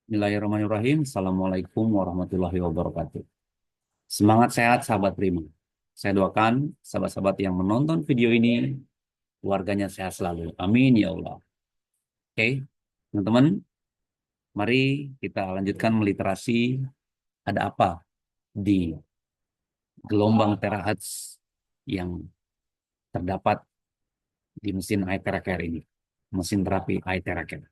Bismillahirrahmanirrahim. Assalamualaikum warahmatullahi wabarakatuh. Semangat sehat sahabat Prima. Saya doakan sahabat-sahabat yang menonton video ini keluarganya sehat selalu. Amin ya Allah. Oke, teman-teman, mari kita lanjutkan meliterasi ada apa di gelombang terahertz yang terdapat di mesin eye tracker ini. Mesin terapi eye tracker.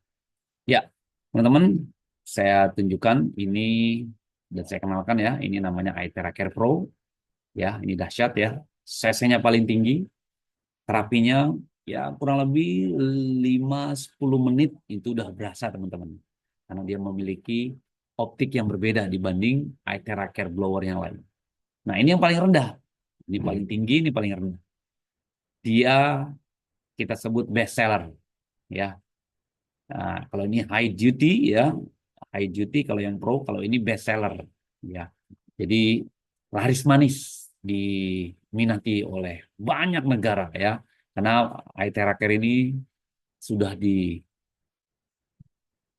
Ya, teman-teman, saya tunjukkan ini dan saya kenalkan ya, ini namanya eye tracker Pro. Ya, ini dahsyat ya. CC-nya paling tinggi, terapinya ya kurang lebih 5-10 menit itu udah berasa teman-teman. Karena dia memiliki optik yang berbeda dibanding eye tracker blower yang lain. Nah, ini yang paling rendah. Ini paling tinggi, ini paling rendah. Dia kita sebut best seller ya. Nah, kalau ini high duty ya, high duty kalau yang pro, kalau ini best seller ya. Jadi laris manis diminati oleh banyak negara ya. Karena iTeraker ini sudah di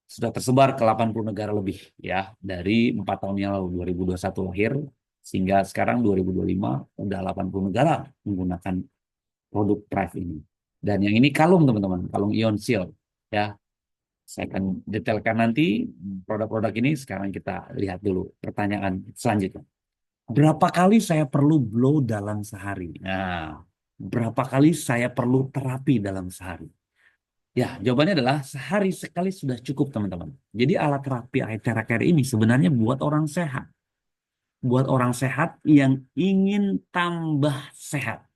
sudah tersebar ke 80 negara lebih ya dari 4 tahun yang lalu 2021 lahir sehingga sekarang 2025 udah 80 negara menggunakan produk Thrive ini. Dan yang ini kalung teman-teman, kalung Ion Shield ya. Saya akan detailkan nanti produk-produk ini. Sekarang kita lihat dulu pertanyaan selanjutnya. Berapa kali saya perlu blow dalam sehari? Nah, berapa kali saya perlu terapi dalam sehari? Ya, jawabannya adalah sehari sekali sudah cukup, teman-teman. Jadi alat terapi eye care ini sebenarnya buat orang sehat. Buat orang sehat yang ingin tambah sehat,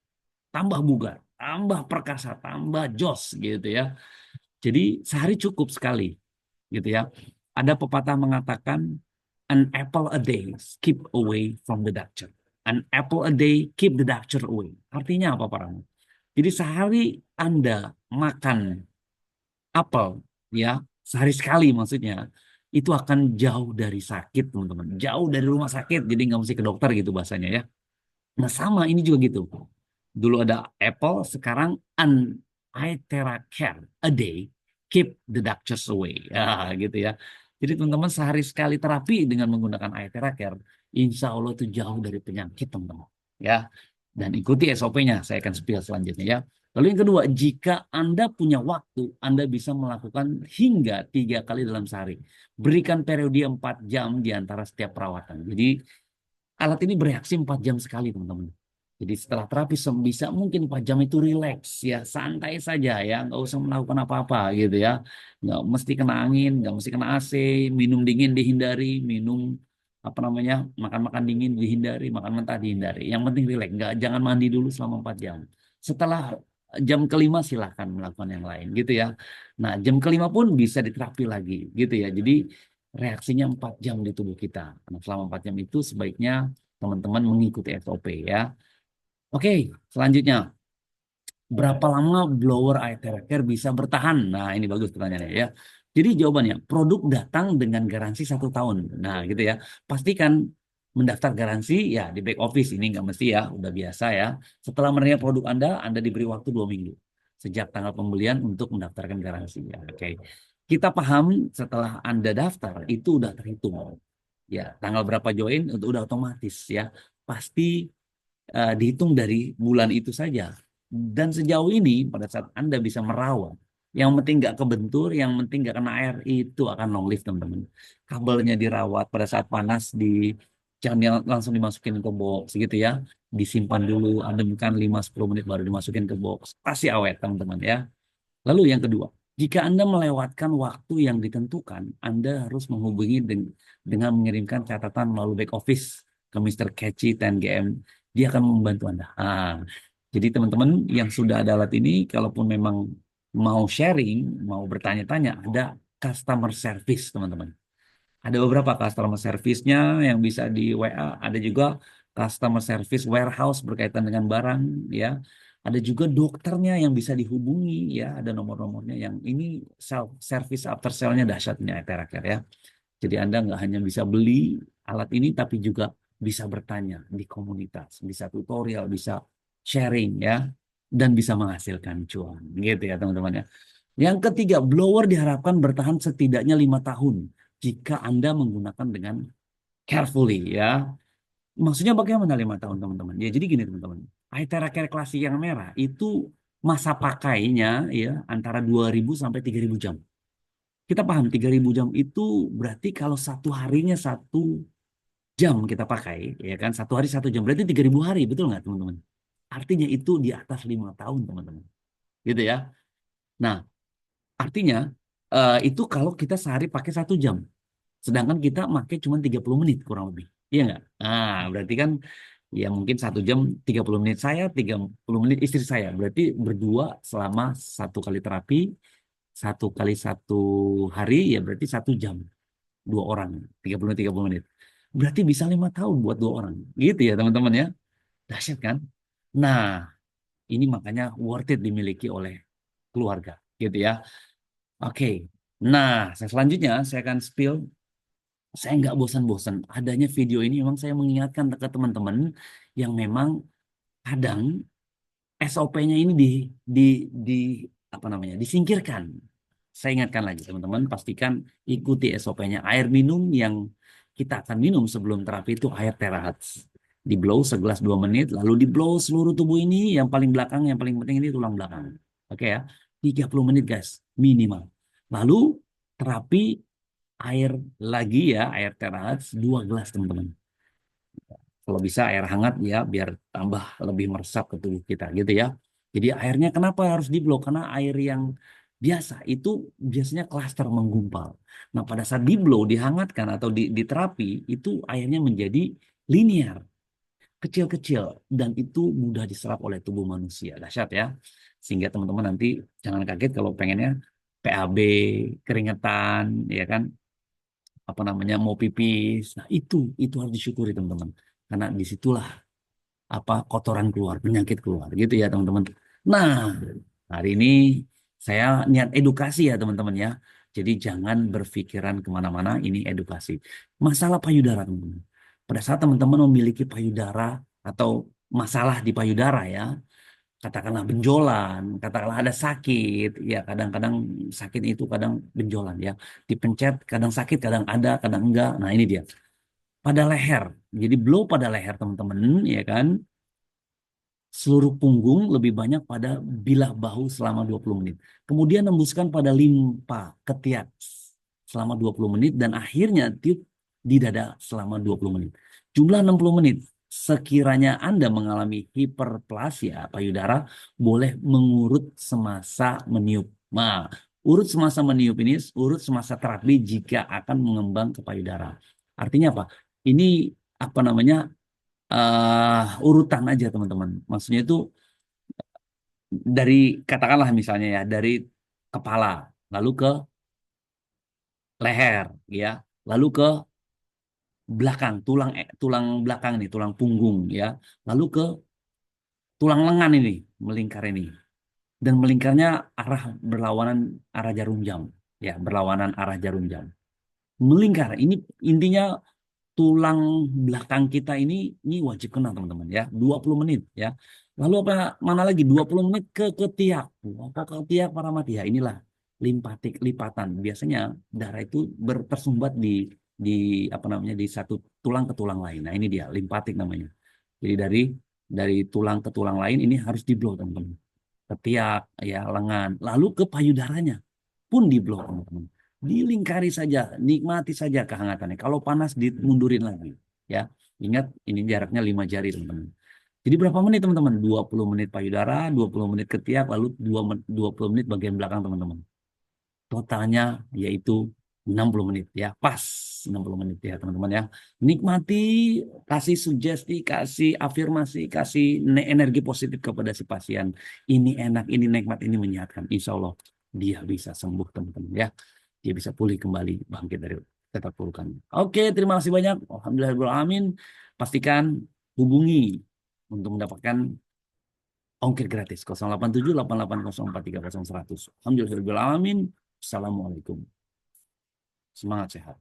tambah bugar, tambah perkasa, tambah jos gitu ya. Jadi sehari cukup sekali gitu ya. Ada pepatah mengatakan an apple a day keep away from the doctor. An apple a day keep the doctor away. Artinya apa Pak Rano? Jadi sehari Anda makan apel ya, sehari sekali maksudnya, itu akan jauh dari sakit teman-teman. Jauh dari rumah sakit, jadi nggak mesti ke dokter gitu bahasanya ya. Nah sama ini juga gitu. Dulu ada apple, sekarang an Itera care a day keep the doctors away. Ya, gitu ya. Jadi teman-teman sehari sekali terapi dengan menggunakan Itera care, insya Allah itu jauh dari penyakit teman-teman. Ya, dan ikuti SOP-nya. Saya akan spill selanjutnya ya. Lalu yang kedua, jika Anda punya waktu, Anda bisa melakukan hingga 3 kali dalam sehari. Berikan periode 4 jam di antara setiap perawatan. Jadi alat ini bereaksi 4 jam sekali, teman-teman. Jadi setelah terapi bisa mungkin 4 jam itu rileks ya, santai saja ya, nggak usah melakukan apa-apa gitu ya. Nggak mesti kena angin, nggak mesti kena AC, minum dingin dihindari, minum apa namanya, makan-makan dingin dihindari, makan mentah dihindari. Yang penting rileks, nggak jangan mandi dulu selama 4 jam. Setelah jam kelima silahkan melakukan yang lain gitu ya. Nah jam kelima pun bisa diterapi lagi gitu ya. Jadi reaksinya 4 jam di tubuh kita. Nah, selama 4 jam itu sebaiknya teman-teman mengikuti SOP ya. Oke, selanjutnya. Berapa lama blower air care bisa bertahan? Nah, ini bagus pertanyaannya ya. Jadi jawabannya, produk datang dengan garansi 1 tahun. Nah, gitu ya. Pastikan mendaftar garansi ya di back office. Ini nggak mesti ya, udah biasa ya. Setelah menerima produk Anda diberi waktu 2 minggu. Sejak tanggal pembelian untuk mendaftarkan garansi. Ya, oke. Kita paham setelah Anda daftar, itu udah terhitung. Ya, tanggal berapa join, itu udah otomatis ya. Pasti dihitung dari bulan itu saja. Dan sejauh ini pada saat Anda bisa merawat, yang penting nggak kebentur, yang penting nggak kena air, itu akan long live teman-teman. Kabelnya dirawat pada saat panas jangan langsung dimasukin ke box gitu ya. Disimpan dulu, ademkan 5-10 menit baru dimasukin ke box. Pasti awet teman-teman ya. Lalu yang kedua, jika Anda melewatkan waktu yang ditentukan, Anda harus menghubungi dengan mengirimkan catatan melalui back office ke Mr. Catchy 10GM. Dia akan membantu Anda. Jadi teman-teman yang sudah ada alat ini, kalaupun memang mau sharing, mau bertanya-tanya, ada customer service teman-teman. Ada beberapa customer service-nya yang bisa di WA, ada juga customer service warehouse berkaitan dengan barang ya. Ada juga dokternya yang bisa dihubungi ya, ada nomor-nomornya yang ini self service after sale-nya dahsyatnya Teraker ya. Jadi Anda nggak hanya bisa beli alat ini tapi juga bisa bertanya di komunitas, bisa tutorial, bisa sharing ya dan bisa menghasilkan cuan gitu ya teman-teman ya. Yang ketiga, blower diharapkan bertahan setidaknya 5 tahun jika Anda menggunakan dengan carefully ya. Maksudnya bagaimana 5 tahun teman-teman? Ya jadi gini teman-teman. Air Care klasik yang merah itu masa pakainya ya antara 2.000 sampai 3.000 jam. Kita paham 3.000 jam itu berarti kalau satu harinya 1 jam kita pakai, ya kan? Satu hari 1 jam berarti 3.000 hari, betul nggak teman-teman? Artinya itu di atas 5 tahun teman-teman, gitu ya. Nah, artinya itu kalau kita sehari pakai 1 jam, sedangkan kita pakai cuma 30 menit kurang lebih, iya nggak? Nah, berarti kan ya mungkin 1 jam 30 menit saya, 30 menit istri saya, berarti berdua selama 1 kali terapi, 1 kali 1 hari ya berarti 1 jam. 2 orang 30 menit berarti bisa 5 tahun buat 2 orang gitu ya teman-teman ya, dahsyat kan. Nah ini makanya worth it dimiliki oleh keluarga gitu ya. Oke, nah selanjutnya saya akan spill. Saya nggak bosan-bosan adanya video ini, memang saya mengingatkan ke teman-teman yang memang kadang SOP-nya ini di di apa namanya disingkirkan. Saya ingatkan lagi teman-teman, pastikan ikuti SOP-nya. Air minum yang kita akan minum sebelum terapi itu air Terahat. Di blow segelas 2 menit, lalu di blow seluruh tubuh ini, yang paling belakang, yang paling penting ini tulang belakang. Oke ya, 30 menit guys, minimal. Lalu terapi air lagi ya, air Terahat 2 gelas teman-teman. Kalau bisa air hangat ya biar tambah lebih meresap ke tubuh kita gitu ya. Jadi airnya kenapa harus diblok? Karena air yang biasa itu biasanya klaster menggumpal. Nah pada saat diblow, dihangatkan atau diterapi itu airnya menjadi linear, kecil-kecil dan itu mudah diserap oleh tubuh manusia. Dahsyat ya. Sehingga teman-teman nanti jangan kaget kalau pengennya PAB, keringetan, ya kan, apa namanya mau pipis. Nah itu harus disyukuri teman-teman. Karena disitulah apa kotoran keluar, penyakit keluar, gitu ya teman-teman. Nah, hari ini saya niat edukasi ya teman-teman ya. Jadi jangan berpikiran kemana-mana, ini edukasi. Masalah payudara teman-teman. Pada saat teman-teman memiliki payudara atau masalah di payudara ya, katakanlah benjolan, katakanlah ada sakit, ya kadang-kadang sakit itu kadang benjolan ya. Dipencet, kadang sakit, kadang ada, kadang enggak. Nah ini dia. Pada leher, jadi blow pada leher teman-teman, ya kan seluruh punggung lebih banyak pada bilah bahu selama 20 menit. Kemudian embuskan pada limpa ketiak selama 20 menit dan akhirnya tiup di dada selama 20 menit. Jumlah 60 menit. Sekiranya Anda mengalami hiperplasia payudara, boleh mengurut semasa meniup. Nah, urut semasa meniup ini urut semasa terapi jika akan mengembang ke payudara. Artinya apa? Ini apa namanya? Urutan aja teman-teman. Maksudnya itu dari katakanlah misalnya ya dari kepala, lalu ke leher, ya, lalu ke belakang, tulang belakang nih, tulang punggung, ya, lalu ke tulang lengan ini, melingkar ini, dan melingkarnya arah berlawanan arah jarum jam, ya, berlawanan arah jarum jam. Melingkar, ini intinya tulang belakang kita ini wajib kena teman-teman ya 20 menit ya. Lalu apa mana lagi 20 menit ke ketiak. Apa ke ketiak para mati ya inilah limpatik lipatan. Biasanya darah itu tersumbat di apa namanya di satu tulang ke tulang lain. Nah, ini dia limpatik namanya. Jadi dari tulang ke tulang lain ini harus diblok teman-teman. Ketiak ya lengan, lalu ke payudaranya pun diblok teman-teman. Dilingkari saja, nikmati saja kehangatannya. Kalau panas dimundurin lagi. Ya, ingat ini jaraknya 5 jari teman-teman. Jadi berapa menit teman-teman? 20 menit payudara, 20 menit ketiak, lalu 20 menit bagian belakang teman-teman. Totalnya yaitu 60 menit ya. Pas 60 menit ya teman-teman ya. Nikmati, kasih sugesti, kasih afirmasi, kasih energi positif kepada si pasien. Ini enak, ini nikmat, ini menyehatkan. Insya Allah dia bisa sembuh teman-teman ya. Dia bisa pulih kembali, bangkit dari keterpurukan. Oke, terima kasih banyak. Alhamdulillahirrahmanirrahim. Pastikan hubungi untuk mendapatkan ongkir gratis 087 880 430 100. Alhamdulillahirrahmanirrahim. Assalamualaikum. Semangat sehat.